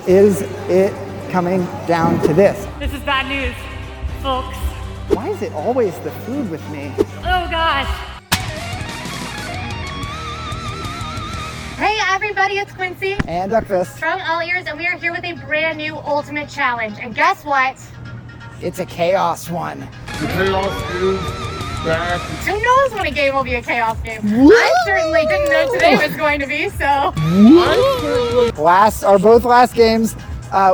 Is it coming down to this? This is bad news, folks. Why is it always the food with me? Oh gosh. Hey everybody, it's Quincy And Duckfist. from AllEars, and we are here with a brand new ultimate challenge. And guess what? It's a chaos one. The chaos is back. Who knows when a game will be a chaos game? I certainly didn't know today was going to be, so. Both last games,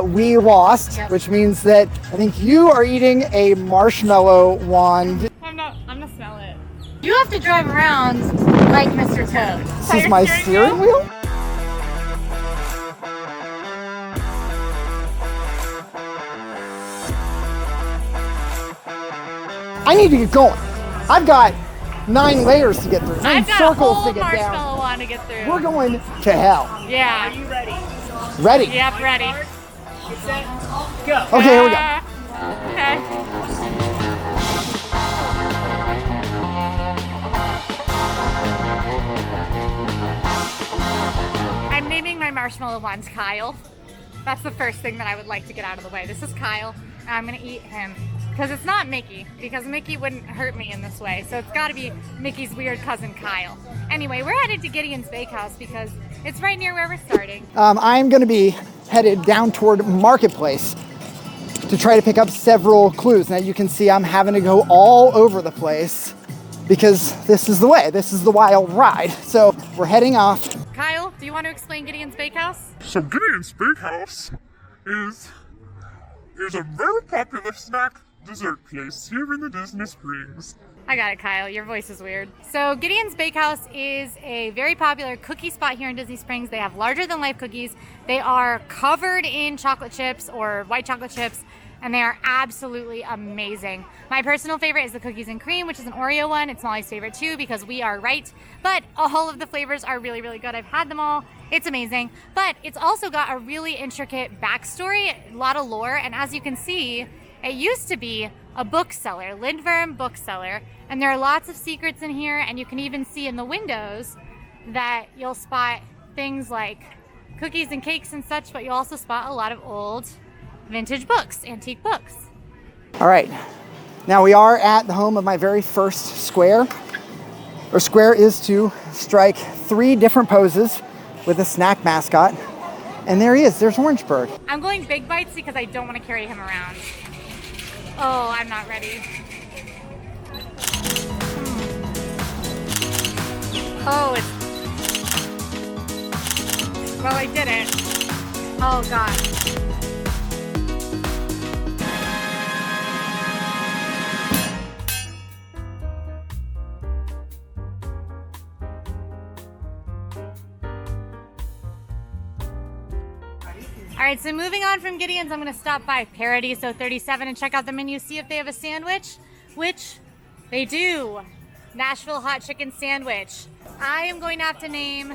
we lost, Yep. which means that I think you are eating a marshmallow wand. I'm gonna smell it. You have to drive around like Mr. Toad. This is my steering wheel? I need to get going. I've got 9 layers to get through, 9 I've got a circles whole to get down. marshmallow one to get through. We're going to hell. Yeah. Are you ready? Ready? Yep, ready. Go. Okay, here we go. Okay. I'm naming my marshmallow ones Kyle. That's the first thing that I would like to get out of the way. This is Kyle, and I'm gonna eat him. Because it's not Mickey, because Mickey wouldn't hurt me in this way. So it's gotta be Mickey's weird cousin Kyle. Anyway, we're headed to Gideon's Bakehouse because it's right near where we're starting. I'm going to be headed down toward Marketplace to try to pick up several clues. Now you can see I'm having to go all over the place because this is the way. This is the wild ride. So we're heading off. Kyle, do you want to explain Gideon's Bakehouse? So Gideon's Bakehouse is a very popular snack dessert place here in the Disney Springs. I got it, Kyle. Your voice is weird. So Gideon's Bakehouse is a very popular cookie spot here in Disney Springs. They have larger than life cookies. They are covered in chocolate chips or white chocolate chips, and they are absolutely amazing. My personal favorite is the cookies and cream, which is an Oreo one. It's Molly's favorite too because we are right. But all of the flavors are really, really good. I've had them all. It's amazing. But it's also got a really intricate backstory, a lot of lore, and as you can see, it used to be a bookseller, Lindworm bookseller, and there are lots of secrets in here, and you can even see in the windows that you'll spot things like cookies and cakes and such, but you'll also spot a lot of old vintage books, antique books. All right, now we are at the home of my very first square. Our square is to strike 3 different poses with a snack mascot. And there he is, there's Orangeburg. I'm going big bites because I don't want to carry him around. Oh, I'm not ready. Oh, well, I did it. Oh, God. All right, so moving on from Gideon's, I'm gonna stop by Paradiso 37 and check out the menu, see if they have a sandwich, which they do. Nashville hot chicken sandwich. I am going to have to name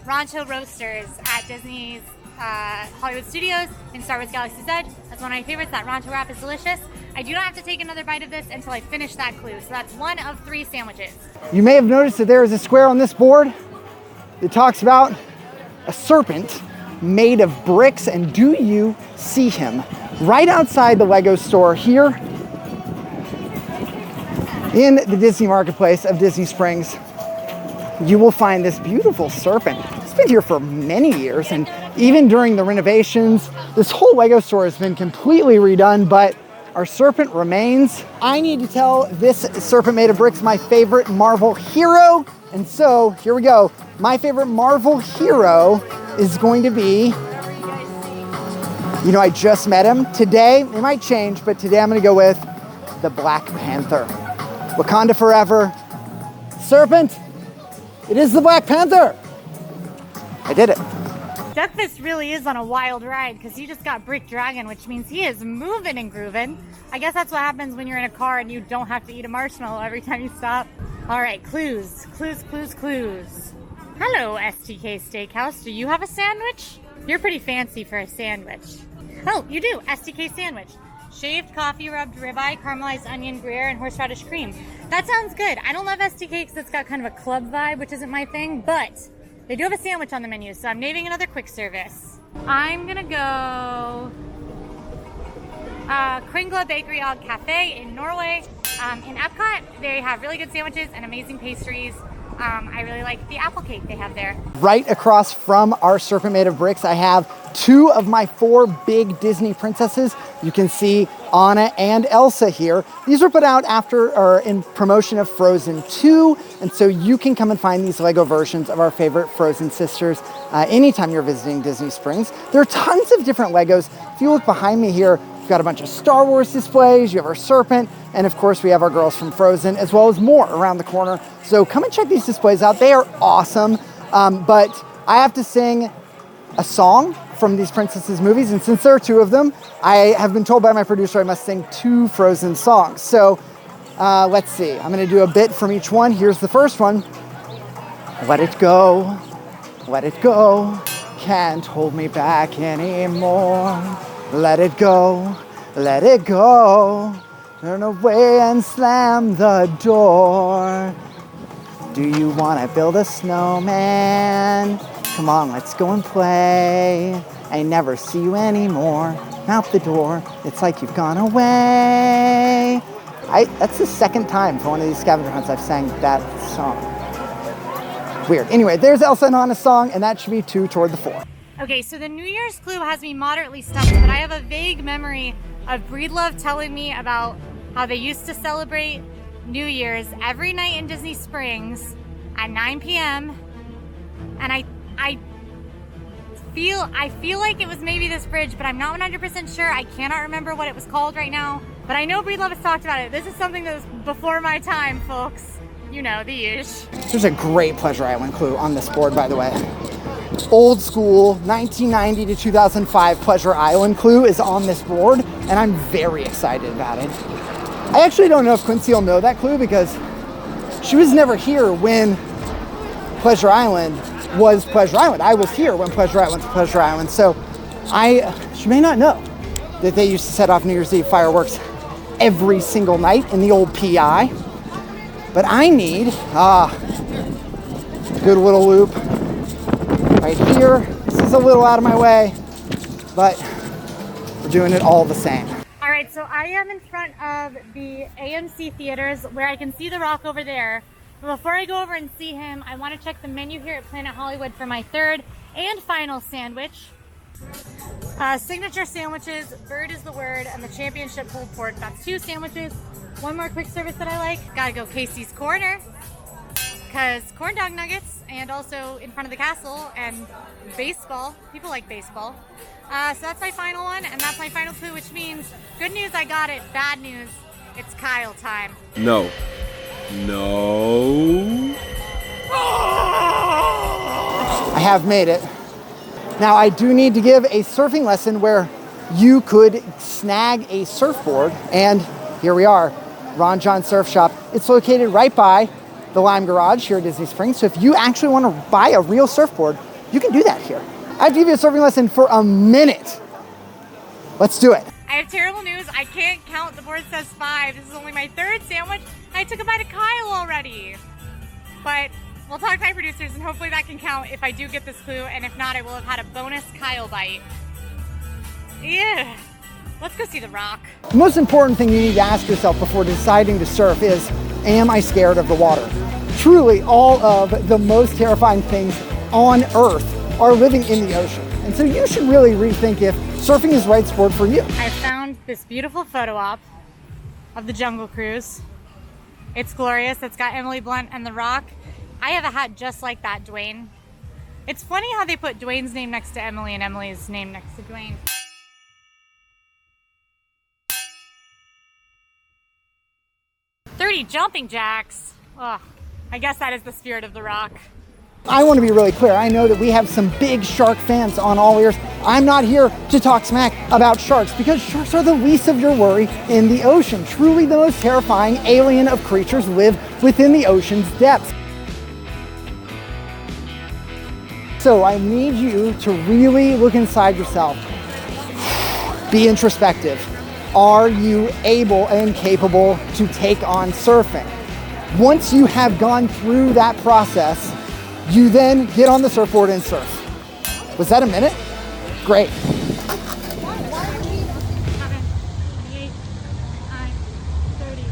Rancho Roasters at Disney's Hollywood Studios in Star Wars Galaxy's Edge. That's one of my favorites. That Rancho wrap is delicious. I do not have to take another bite of this until I finish that clue. So that's 1 of 3 sandwiches. You may have noticed that there is a square on this board that talks about a serpent made of bricks, and do you see him? Right outside the Lego store here in the Disney Marketplace of Disney Springs, you will find this beautiful serpent. It's been here for many years, and even during the renovations, this whole Lego store has been completely redone, but our serpent remains. I need to tell this serpent made of bricks my favorite Marvel hero, and so here we go. My favorite Marvel hero is going to be, you know, I just met him. Today, it might change, but today I'm gonna go with the Black Panther. Wakanda forever. Serpent, it is the Black Panther. I did it. Duckfist really is on a wild ride because he just got Brick Dragon, which means he is moving and grooving. I guess that's what happens when you're in a car and you don't have to eat a marshmallow every time you stop. All right, clues. Hello, STK Steakhouse. Do you have a sandwich? You're pretty fancy for a sandwich. Oh, you do. STK sandwich. Shaved coffee, rubbed ribeye, caramelized onion, Gruyere, and horseradish cream. That sounds good. I don't love STK because it's got kind of a club vibe, which isn't my thing, but they do have a sandwich on the menu, so I'm naming another quick service. I'm gonna go Kringla Bakery og Cafe in Norway. In Epcot, they have really good sandwiches and amazing pastries. I really like the apple cake they have there. Right across from our serpent made of bricks, I have 2 of my 4 big Disney princesses. You can see Anna and Elsa here. These were put out after or in promotion of Frozen 2, and so you can come and find these Lego versions of our favorite Frozen sisters anytime you're visiting Disney Springs. There are tons of different Legos. If you look behind me here, we've got a bunch of Star Wars displays, you have our serpent, and of course we have our girls from Frozen, as well as more around the corner. So come and check these displays out. They are awesome. But I have to sing a song from these princesses movies, and since there are 2 of them, I have been told by my producer I must sing 2 Frozen songs. So let's see. I'm gonna do a bit from each one. Here's the first one. Let it go, let it go, can't hold me back anymore. Let it go, turn away and slam the door. Do you want to build a snowman? Come on, let's go and play. I never see you anymore. Out the door, it's like you've gone away. That's the 2nd time for one of these scavenger hunts I've sang that song. Weird. Anyway, there's Elsa and Anna's song, and that should be 2 toward the 4. Okay, so the New Year's clue has me moderately stumped, but I have a vague memory of Breedlove telling me about how they used to celebrate New Year's every night in Disney Springs at 9 p.m. And I feel like it was maybe this bridge, but I'm not 100% sure. I cannot remember what it was called right now, but I know Breedlove has talked about it. This is something that was before my time, folks. You know, the ish. There's a great Pleasure Island clue on this board, by the way. Old school 1990 to 2005 Pleasure Island clue is on this board, and I'm very excited about it. I actually don't know if Quincy will know that clue because she was never here when Pleasure Island was Pleasure Island. I was here when Pleasure Island was Pleasure Island, so she may not know that they used to set off New Year's Eve fireworks every single night in the old PI. But I need good little loop right here. This is a little out of my way, but we're doing it all the same. All right, so I am in front of the AMC theaters where I can see The Rock over there. But before I go over and see him, I want to check the menu here at Planet Hollywood for my 3rd and final sandwich. Signature sandwiches, bird is the word, and the championship pulled pork. That's 2 sandwiches. One more quick service that I like. Gotta go Casey's Corner, because corn dog nuggets, and also in front of the castle, and baseball. People like baseball. So that's my final one, and that's my final clue, which means good news, I got it. Bad news, it's Kyle time. No. I have made it. Now I do need to give a surfing lesson where you could snag a surfboard, and here we are, Ron John Surf Shop. It's located right by the Lime Garage here at Disney Springs. So if you actually want to buy a real surfboard, you can do that here. I have to give you a surfing lesson for a minute. Let's do it. I have terrible news. I can't count. The board says 5. This is only my 3rd sandwich. I took a bite of Kyle already. But we'll talk to my producers and hopefully that can count if I do get this clue. And if not, I will have had a bonus Kyle bite. Yeah. Let's go see The Rock. The most important thing you need to ask yourself before deciding to surf is, am I scared of the water? Truly, all of the most terrifying things on Earth are living in the ocean. And so you should really rethink if surfing is the right sport for you. I found this beautiful photo op of the Jungle Cruise. It's glorious. It's got Emily Blunt and The Rock. I have a hat just like that, Dwayne. It's funny how they put Dwayne's name next to Emily and Emily's name next to Dwayne. "30 jumping jacks." Ugh, I guess that is the spirit of The Rock. I want to be really clear. I know that we have some big shark fans on AllEars. I'm not here to talk smack about sharks because sharks are the least of your worry in the ocean. Truly the most terrifying alien of creatures live within the ocean's depths. So I need you to really look inside yourself. Be introspective. Are you able and capable to take on surfing? Once you have gone through that process, you then get on the surfboard and surf. Was that a minute? Great. 28, 9, 30.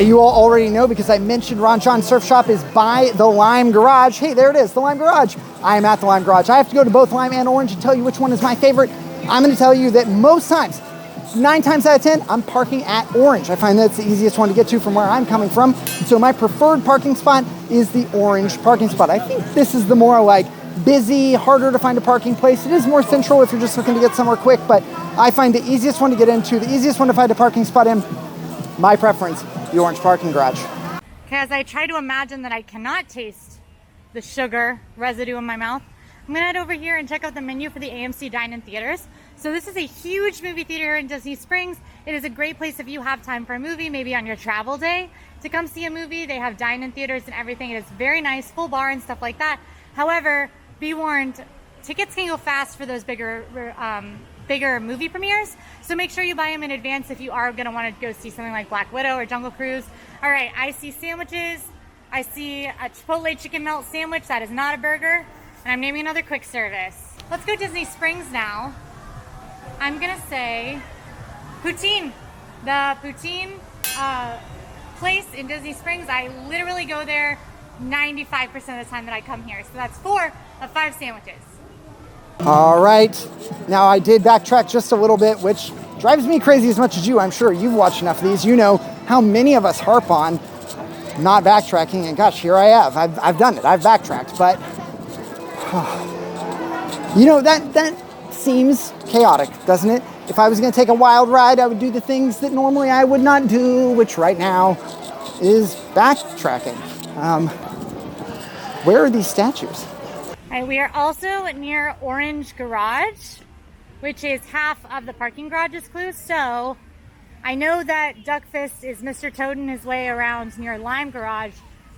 You all already know because I mentioned Ron John Surf Shop is by the Lime Garage. Hey, there it is, the Lime Garage. I am at the Lime Garage. I have to go to both Lime and Orange and tell you which one is my favorite. I'm going to tell you that most times, 9 times out of 10, I'm parking at Orange. I find that's the easiest one to get to from where I'm coming from. So my preferred parking spot is the Orange parking spot. I think this is the more like busy, harder to find a parking place. It is more central if you're just looking to get somewhere quick, but I find the easiest one to get into, the easiest one to find a parking spot in, my preference, the Orange parking garage. Okay, as I try to imagine that I cannot taste the sugar residue in my mouth, I'm gonna head over here and check out the menu for the AMC Dine-In Theaters. So this is a huge movie theater here in Disney Springs. It is a great place if you have time for a movie, maybe on your travel day, to come see a movie. They have dine-in theaters and everything. It is very nice, full bar and stuff like that. However, be warned, tickets can go fast for those bigger movie premieres, so make sure you buy them in advance if you are going to want to go see something like Black Widow or Jungle Cruise. All right, I see sandwiches. I see a Chipotle chicken melt sandwich. That is not a burger. And I'm naming another quick service. Let's go Disney Springs now. I'm going to say poutine. The poutine place in Disney Springs, I literally go there 95% of the time that I come here. So that's 4 of 5 sandwiches. All right, now I did backtrack just a little bit, which drives me crazy as much as you. I'm sure you've watched enough of these. You know how many of us harp on not backtracking, and gosh, here I have. I've done it. I've backtracked, but you know, that seems chaotic, doesn't it? If I was going to take a wild ride, I would do the things that normally I would not do, which right now is backtracking. Where are these statues? All right, we are also near Orange Garage, which is half of the parking garage's clue. So I know that Duckfist is Mr. Toading his way around near Lime Garage.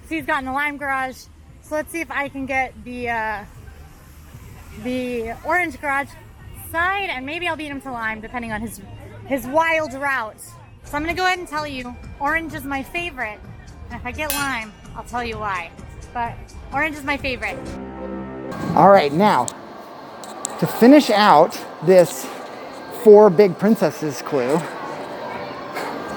So he's gotten the Lime Garage. So let's see if I can get the Orange Garage side, and maybe I'll beat him to Lime depending on his wild route. So I'm gonna go ahead and tell you, Orange is my favorite. And if I get Lime, I'll tell you why. But Orange is my favorite. All right, now, to finish out this 4 big princesses clue,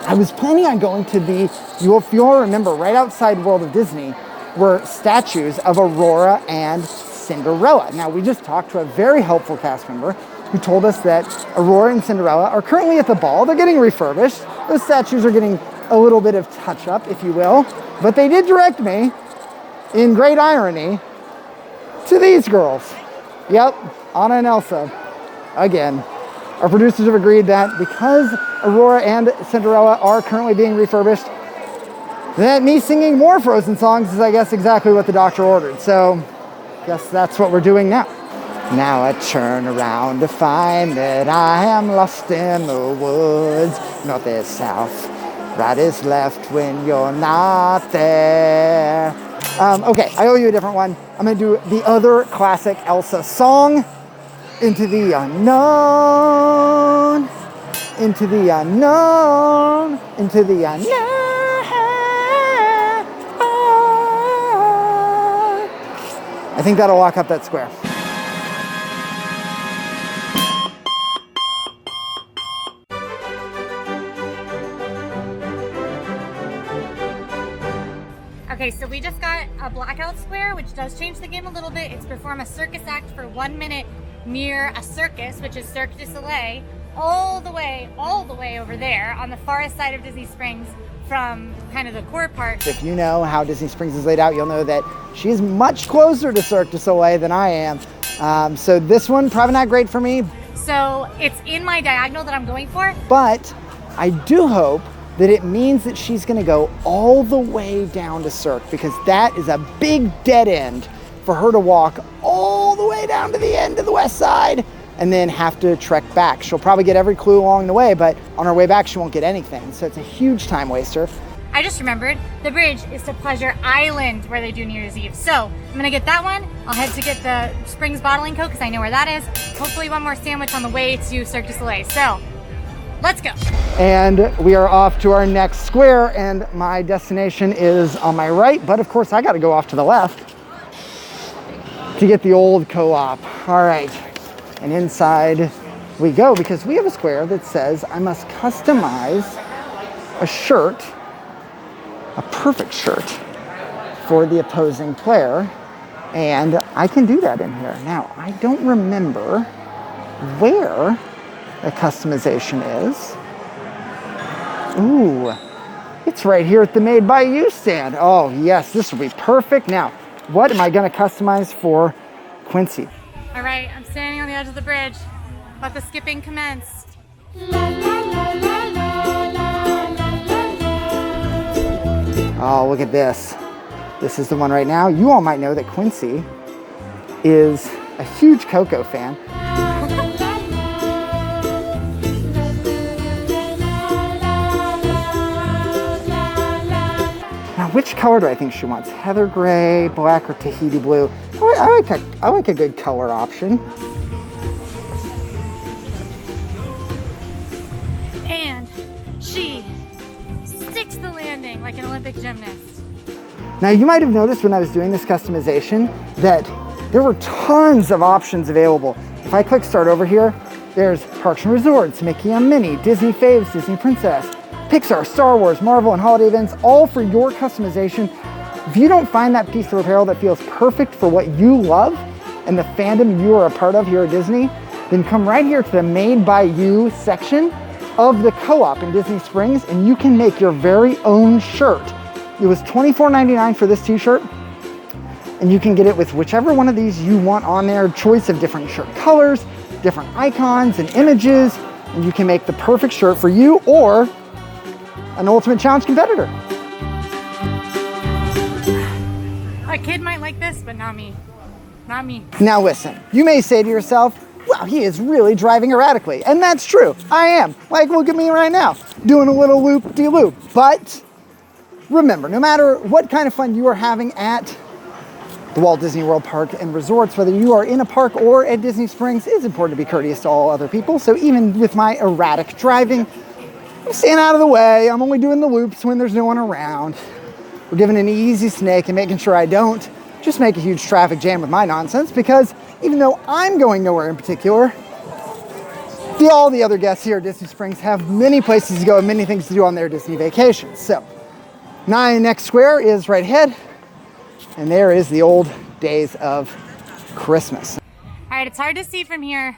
I was planning on going to if you'll remember, right outside World of Disney were statues of Aurora and Cinderella. Now, we just talked to a very helpful cast member who told us that Aurora and Cinderella are currently at the ball. They're getting refurbished. Those statues are getting a little bit of touch-up, if you will. But they did direct me, in great irony, to these girls. Yep, Anna and Elsa. Again, our producers have agreed that because Aurora and Cinderella are currently being refurbished, that me singing more Frozen songs is, I guess, exactly what the doctor ordered. So, I guess that's what we're doing now. Now I turn around to find that I am lost in the woods. North is south, right is left when you're not there. Okay, I owe you a different one. I'm gonna do the other classic Elsa song. Into the unknown, into the unknown, into the unknown. I think that'll lock up that square. Okay, so we just got a blackout square, which does change the game a little bit. It's perform a circus act for 1 minute near a circus, which is Cirque du Soleil, all the way over there on the farthest side of Disney Springs from kind of the core part. If you know how Disney Springs is laid out, you'll know that she is much closer to Cirque du Soleil than I am. So this one, probably not great for me. So it's in my diagonal that I'm going for. But I do hope that it means that she's gonna go all the way down to Cirque, because that is a big dead end for her to walk all the way down to the end of the west side and then have to trek back. She'll probably get every clue along the way, but on her way back, she won't get anything. So it's a huge time waster. I just remembered the bridge is to Pleasure Island where they do New Year's Eve. So I'm gonna get that one. I'll head to get the Springs Bottling Co. because I know where that is. Hopefully one more sandwich on the way to Cirque du Soleil. So let's go. And we are off to our next square, and my destination is on my right, but of course I gotta go off to the left to get the old co-op. All right, and inside we go because we have a square that says I must customize a shirt, a perfect shirt for the opposing player, and I can do that in here. Now, I don't remember where the customization is. Ooh, it's right here at the Made by You stand. Oh yes, this will be perfect. Now, what am I gonna customize for Quincy? All right, I'm standing on the edge of the bridge. Let the skipping commence. Oh, look at this. This is the one right now. You all might know that Quincy is a huge Coco fan. Now, which color do I think she wants? Heather gray, black, or Tahiti blue? I like a good color option. And she sticks the landing like an Olympic gymnast. Now, you might have noticed when I was doing this customization that there were tons of options available. If I click start over here, there's Parks and Resorts, Mickey and Minnie, Disney Faves, Disney Princess, Pixar, Star Wars, Marvel, and holiday events, all for your customization. If you don't find that piece of apparel that feels perfect for what you love and the fandom you are a part of here at Disney, then come right here to the Made by You section of the co-op in Disney Springs, and you can make your very own shirt. It was $24.99 for this t-shirt, and you can get it with whichever one of these you want on there, choice of different shirt colors, different icons and images, and you can make the perfect shirt for you or an Ultimate Challenge competitor. A kid might like this, but not me. Not me. Now listen, you may say to yourself, wow, he is really driving erratically. And that's true, I am. Like, look at me right now, doing a little loop-de-loop. But remember, no matter what kind of fun you are having at the Walt Disney World Park and Resorts, whether you are in a park or at Disney Springs, it's important to be courteous to all other people. So even with my erratic driving, I'm staying out of the way. I'm only doing the loops when there's no one around. We're giving an easy snake and making sure I don't just make a huge traffic jam with my nonsense, because even though I'm going nowhere in particular, all the other guests here at Disney Springs have many places to go and many things to do on their Disney vacations. So, my next square is right ahead, and there is the old days of Christmas. All right, it's hard to see from here,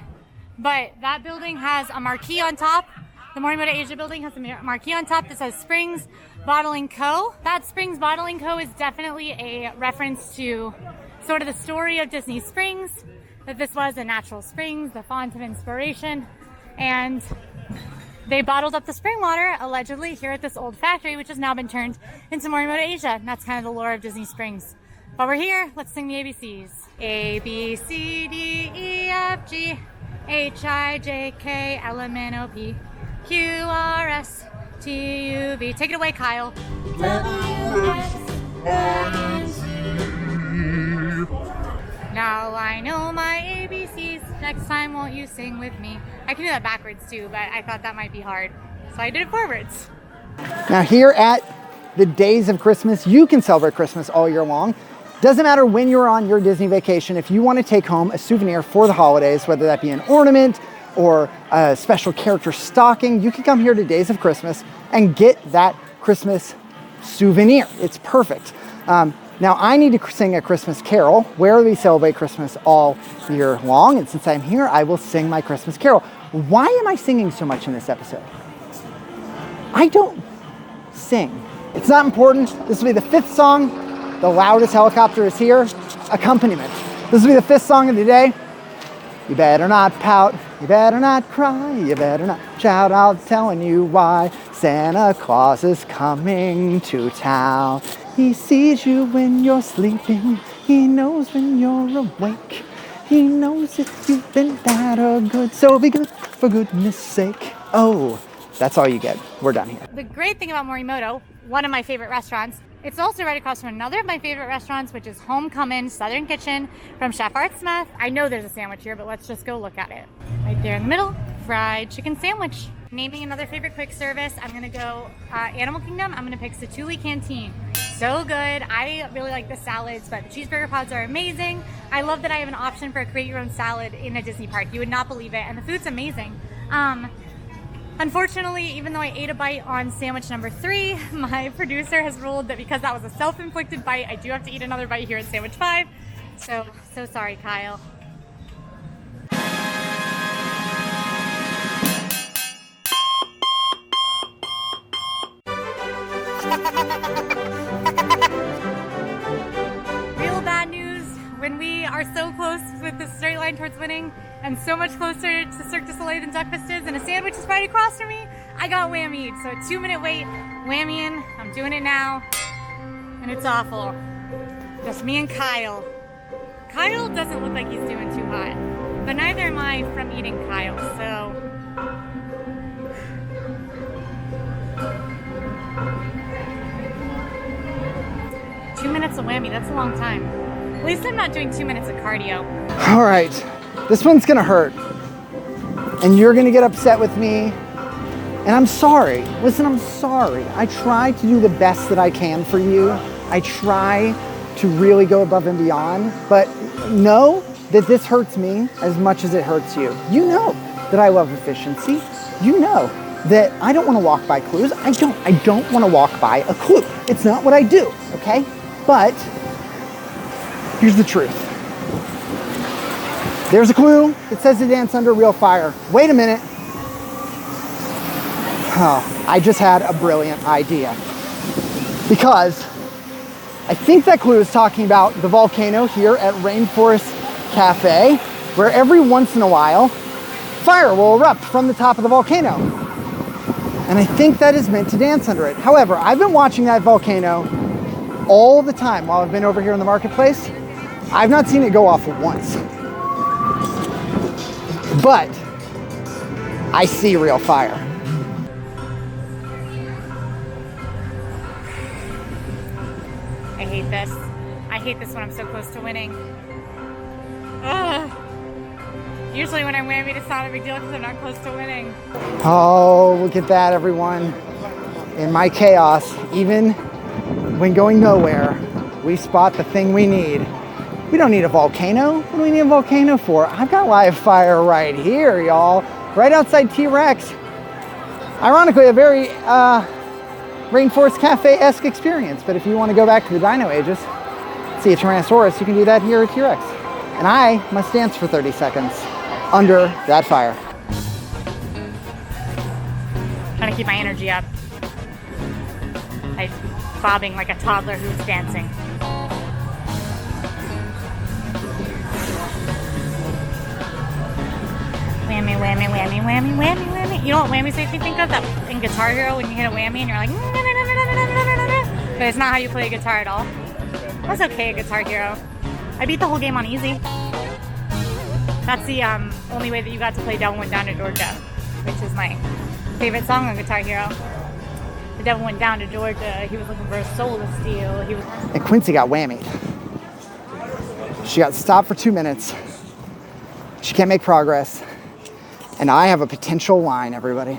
but that building has a marquee on top. The Morimoto Asia building has a marquee on top that says Springs Bottling Co. That Springs Bottling Co. is definitely a reference to sort of the story of Disney Springs, that this was a natural springs, the font of inspiration, and they bottled up the spring water, allegedly, here at this old factory, which has now been turned into Morimoto Asia. And that's kind of the lore of Disney Springs. But we're here, let's sing the ABCs. A, B, C, D, E, F, G, H, I, J, K, L, M, N, O, P, Q, R, S, T, U, V. Take it away, Kyle. W, X, Y, Z. Now I know my ABCs. Next time, won't you sing with me? I can do that backwards too, but I thought that might be hard. So I did it forwards. Now here at the Days of Christmas, you can celebrate Christmas all year long. Doesn't matter when you're on your Disney vacation, if you want to take home a souvenir for the holidays, whether that be an ornament or a special character stocking, you can come here to Days of Christmas and get that Christmas souvenir. It's perfect. Now I need to sing a Christmas carol where we celebrate Christmas all year long. And since I'm here, I will sing my Christmas carol. Why am I singing so much in this episode? I don't sing. It's not important. This will be the 5th song. The loudest helicopter is here. Accompaniment. This will be the 5th song of the day. You better not pout. You better not cry. You better not shout out telling you why. Santa Claus is coming to town. He sees you when you're sleeping. He knows when you're awake. He knows if you've been bad or good. So be good for goodness sake. Oh, that's all you get. We're done here. The great thing about Morimoto one of my favorite restaurants. It's also right across from another of my favorite restaurants, which is Homecoming Southern Kitchen from Chef Art Smith. I know there's a sandwich here, but let's just go look at it. Right there in the middle, fried chicken sandwich. Naming another favorite quick service, I'm gonna go Animal Kingdom. I'm gonna pick Satuli Canteen. So good. I really like the salads, but the cheeseburger pods are amazing. I love that I have an option for a create your own salad in a Disney park. You would not believe it, and the food's amazing. Unfortunately, even though I ate a bite on sandwich number 3, my producer has ruled that because that was a self-inflicted bite, I do have to eat another bite here at sandwich 5. So sorry, Kyle. Real bad news, when we are so close with the straight line towards winning, and so much closer to Cirque du Soleil than Duckfist is, and a sandwich is right across from me, I got whammied. So a 2-minute wait, whammying, I'm doing it now, and it's awful. Just me and Kyle. Kyle doesn't look like he's doing too hot, but neither am I from eating Kyle, so. 2 minutes of whammy, that's a long time. At least I'm not doing 2 minutes of cardio. All right, this one's gonna hurt. And you're gonna get upset with me. And I'm sorry. Listen, I'm sorry. I try to do the best that I can for you. I try to really go above and beyond. But know that this hurts me as much as it hurts you. You know that I love efficiency. You know that I don't wanna walk by clues. I don't wanna walk by a clue. It's not what I do, okay? But here's the truth. There's a clue. It says to dance under real fire. Wait a minute. Oh, I just had a brilliant idea. Because I think that clue is talking about the volcano here at Rainforest Cafe, where every once in a while, fire will erupt from the top of the volcano. And I think that is meant to dance under it. However, I've been watching that volcano all the time while I've been over here in the marketplace. I've not seen it go off once. But I see real fire. I hate this. I hate this when I'm so close to winning. Ugh. Usually when I'm whammied, it's not a big deal because I'm not close to winning. Oh, look at that, everyone. In my chaos, even when going nowhere, we spot the thing we need. We don't need a volcano. What do we need a volcano for? I've got live fire right here, y'all. Right outside T-Rex. Ironically, a very Rainforest Cafe-esque experience. But if you want to go back to the Dino Ages, see a Tyrannosaurus, you can do that here at T-Rex. And I must dance for 30 seconds under that fire. Trying to keep my energy up. I'm bobbing like a toddler who's dancing. Whammy, whammy, whammy, whammy, whammy, whammy. You know what whammies makes me think of? That in Guitar Hero when you hit a whammy and you're like, but it's not how you play a guitar at all. That's okay at Guitar Hero. I beat the whole game on easy. That's the only way that you got to play Devil Went Down to Georgia, which is my favorite song on Guitar Hero. The devil went down to Georgia. He was looking for a soul to steal. And Quincy got whammied. She got stopped for 2 minutes. She can't make progress. And I have a potential line, everybody,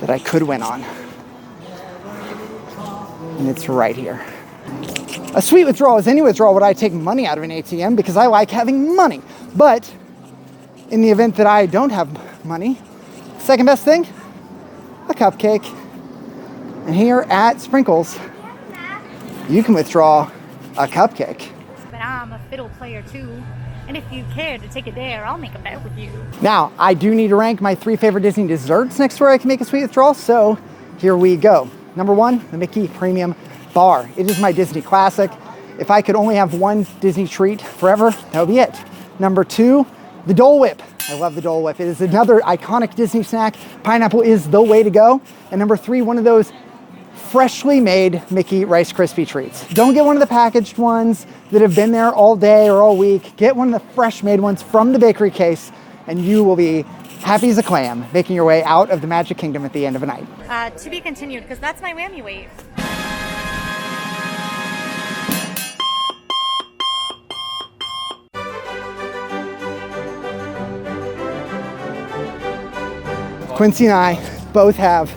that I could win on. And it's right here. A sweet withdrawal is any withdrawal where I take money out of an ATM because I like having money. But in the event that I don't have money, second best thing, a cupcake. And here at Sprinkles, you can withdraw a cupcake. But I'm a fiddle player too. And if you care to take a dare, I'll make a bet with you. Now, I do need to rank my 3 favorite Disney desserts next to where I can make a sweet withdrawal, so here we go. Number 1, the Mickey Premium Bar. It is my Disney classic. If I could only have one Disney treat forever, that would be it. Number 2, the Dole Whip. I love the Dole Whip. It is another iconic Disney snack. Pineapple is the way to go. And number 3, one of those freshly made Mickey Rice Krispie treats. Don't get one of the packaged ones that have been there all day or all week. Get one of the fresh made ones from the bakery case and you will be Happy as a clam, making your way out of the Magic Kingdom at the end of a night. To be continued, because that's my whammy weight. Quincy and I both have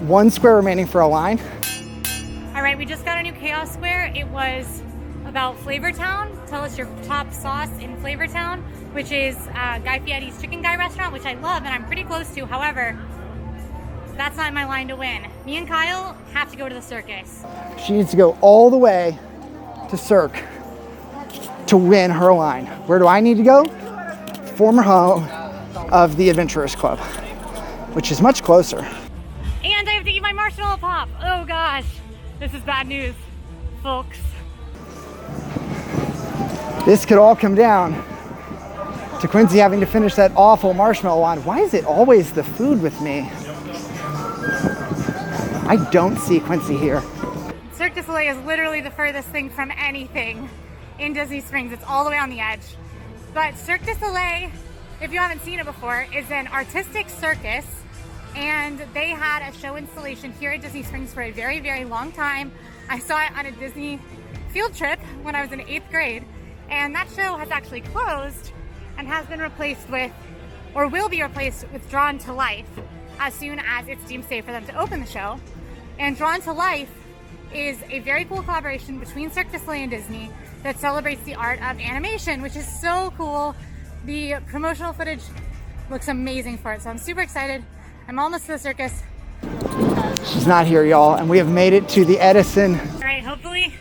1 square remaining for a line. All right, we just got a new Chaos Square. It was about Flavortown. Tell us your top sauce in Flavortown, which is Guy Fieri's Chicken Guy restaurant, which I love and I'm pretty close to. However, that's not my line to win. Me and Kyle have to go to the circus. She needs to go all the way to Cirque to win her line. Where do I need to go? Former home of the Adventurers Club, which is much closer. And I have to eat my marshmallow pop. Oh gosh, this is bad news, folks. This could all come down to Quincy having to finish that awful marshmallow one. Why is it always the food with me? I don't see Quincy here. Cirque du Soleil is literally the furthest thing from anything in Disney Springs. It's all the way on the edge. But Cirque du Soleil, if you haven't seen it before, is an artistic circus, and they had a show installation here at Disney Springs for a very, very long time. I saw it on a Disney field trip when I was in 8th grade, and that show has actually closed and has been replaced with, or will be replaced with, Drawn to Life as soon as it's deemed safe for them to open the show. And Drawn to Life is a very cool collaboration between Cirque du Soleil and Disney that celebrates the art of animation, which is so cool. The promotional footage looks amazing for it, so I'm super excited. I'm almost to the circus. She's not here, y'all, and we have made it to the Edison. All right, hopefully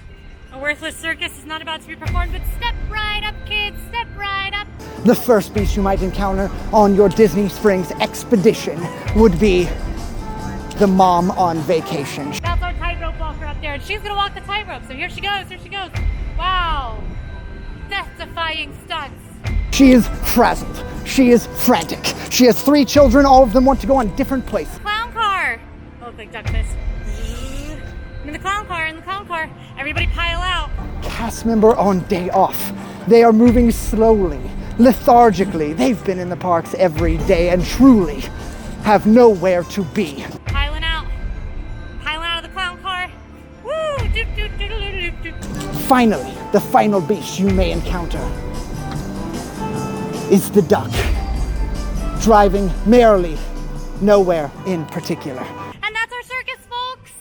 a worthless circus is not about to be performed, but step right up, kids, step right up. The first beast you might encounter on your Disney Springs expedition would be the mom on vacation. That's our tightrope walker up there, and she's gonna walk the tightrope, so here she goes, here she goes. Wow, death-defying stunts. She is frazzled. She is frantic. She has 3 children. All of them want to go on different places. Clown car. Oh, look like Duckfist. In the clown car, in the clown car. Everybody pile out. Cast member on day off. They are moving slowly, lethargically. They've been in the parks every day and truly have nowhere to be. Piling out. Piling out of the clown car. Woo! Doop, doop, doop, doop, doop, doop. Finally, the final beast you may encounter is the duck, driving merrily, nowhere in particular. And that's our circus, folks.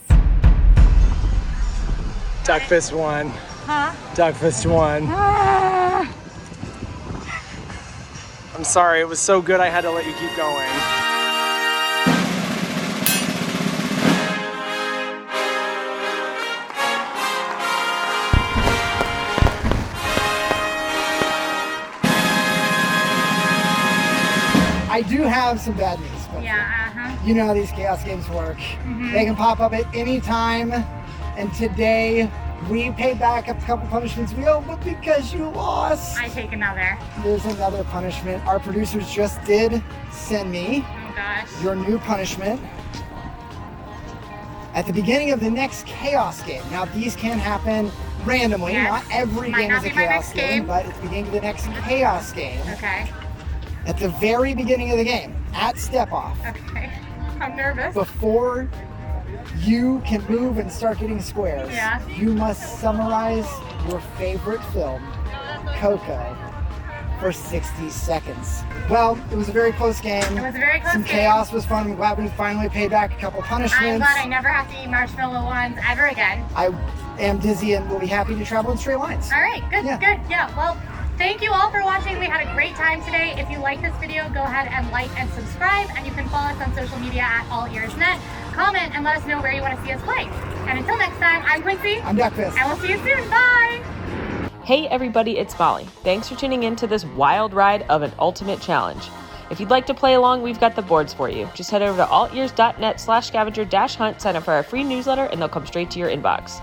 Duckfist won. Huh? Duckfist won. I'm sorry, it was so good I had to let you keep going. I do have some bad news. But Yeah, you know how these chaos games work. They can pop up at any time. And today we paid back a couple punishments we owe, but because you lost, I take another. there's another punishment. Our producers just did send me Oh gosh. your new punishment. At the beginning of the next chaos game. Now these can happen randomly. Yes. Not every Might game not is a be my chaos next game, game. but at the beginning of the next chaos game. Okay. At the very beginning of the game, at step off, Okay. I'm nervous. before you can move and start getting squares, Yeah. you must summarize your favorite film, Coco, for 60 seconds. Well, it was a very close game. It was a very close Some game. chaos was fun. I'm glad we finally paid back a couple I'm punishments. glad I never have to eat marshmallow ones ever again. I am dizzy and will be happy to travel in straight lines. All right, good, Yeah. good. Yeah, well, thank you all for watching. We had a great time today. If you like this video, go ahead and like and subscribe, and you can follow us on social media at AllEars.net. Comment and let us know where you want to see us play. And until next time, I'm Quincy, I'm Duckfist. and we'll see you soon. Bye! Hey everybody, it's Molly. Thanks for tuning in to this wild ride of an ultimate challenge. If you'd like to play along, we've got the boards for you. Just head over to AllEars.net/scavenger-hunt, sign up for our free newsletter, and they'll come straight to your inbox.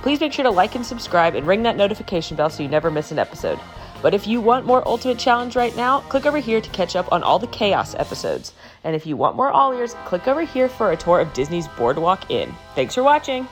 Please make sure to like and subscribe and ring that notification bell so you never miss an episode. But if you want more Ultimate Challenge right now, click over here to catch up on all the Chaos episodes. And if you want more All Ears, click over here for a tour of Disney's Boardwalk Inn. Thanks for watching!